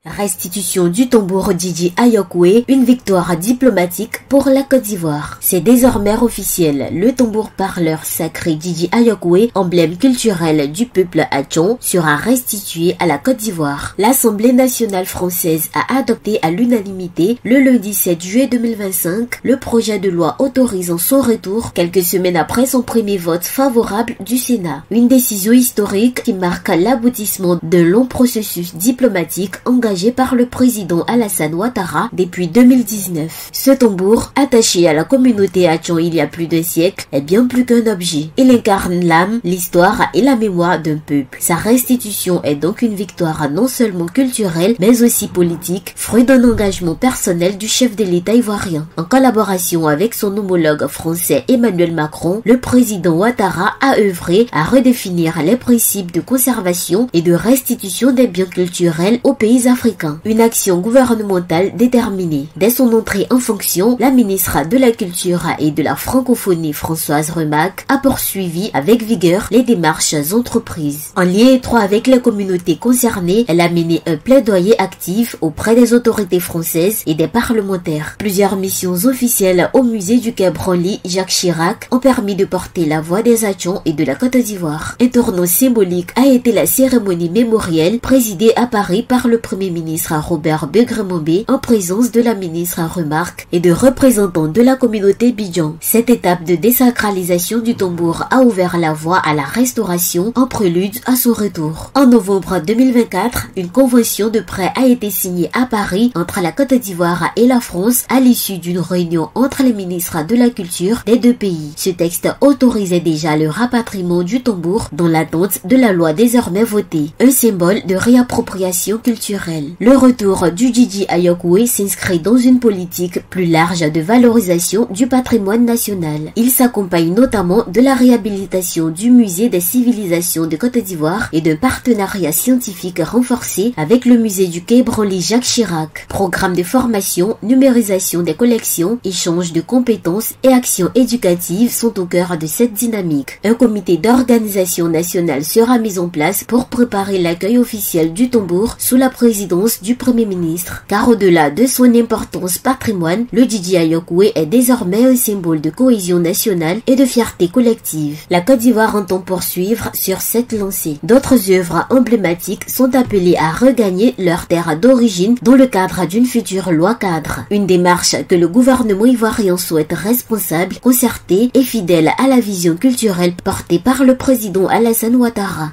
Restitution du tambour Djidji Ayokoué, une victoire diplomatique pour la Côte d'Ivoire. C'est désormais officiel, le tambour parleur sacré Djidji Ayokoué, emblème culturel du peuple Atchon, sera restitué à la Côte d'Ivoire. L'Assemblée nationale française a adopté à l'unanimité le lundi 7 juillet 2025 le projet de loi autorisant son retour quelques semaines après son premier vote favorable du Sénat. Une décision historique qui marque l'aboutissement d'un long processus diplomatique engagé par le président Alassane Ouattara depuis 2019. Ce tambour, attaché à la communauté Atchon il y a plus d'un siècle, est bien plus qu'un objet. Il incarne l'âme, l'histoire et la mémoire d'un peuple. Sa restitution est donc une victoire non seulement culturelle, mais aussi politique, fruit d'un engagement personnel du chef de l'État ivoirien. En collaboration avec son homologue français Emmanuel Macron, le président Ouattara a œuvré à redéfinir les principes de conservation et de restitution des biens culturels aux pays africains. Une action gouvernementale déterminée. Dès son entrée en fonction, la ministre de la Culture et de la Francophonie Françoise Remac a poursuivi avec vigueur les démarches entreprises. En lien étroit avec les communautés concernées, elle a mené un plaidoyer actif auprès des autorités françaises et des parlementaires. Plusieurs missions officielles au musée du Quai Branly Jacques Chirac ont permis de porter la voix des Atchons et de la Côte d'Ivoire. Un tournant symbolique a été la cérémonie mémorielle présidée à Paris par le Premier ministre Robert Begremombe en présence de la ministre Remarque et de représentants de la communauté Bidjan. Cette étape de désacralisation du tambour a ouvert la voie à la restauration en prélude à son retour. En novembre 2024, une convention de prêt a été signée à Paris entre la Côte d'Ivoire et la France à l'issue d'une réunion entre les ministres de la culture des deux pays. Ce texte autorisait déjà le rapatriement du tambour dans l'attente de la loi désormais votée, un symbole de réappropriation culturelle. Le retour du Djidji Ayokoué s'inscrit dans une politique plus large de valorisation du patrimoine national. Il s'accompagne notamment de la réhabilitation du musée des civilisations de Côte d'Ivoire et d'un partenariat scientifique renforcé avec le musée du Quai Branly Jacques Chirac. Programme de formation, numérisation des collections, échange de compétences et actions éducatives sont au cœur de cette dynamique. Un comité d'organisation nationale sera mis en place pour préparer l'accueil officiel du tambour sous la présidence du Premier ministre, car au-delà de son importance patrimoine, le Djidji Ayokoué est désormais un symbole de cohésion nationale et de fierté collective. La Côte d'Ivoire entend poursuivre sur cette lancée. D'autres œuvres emblématiques sont appelées à regagner leur terre d'origine dans le cadre d'une future loi cadre. Une démarche que le gouvernement ivoirien souhaite responsable, concertée et fidèle à la vision culturelle portée par le président Alassane Ouattara.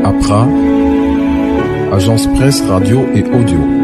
Accra, Agence Presse Radio et Audio.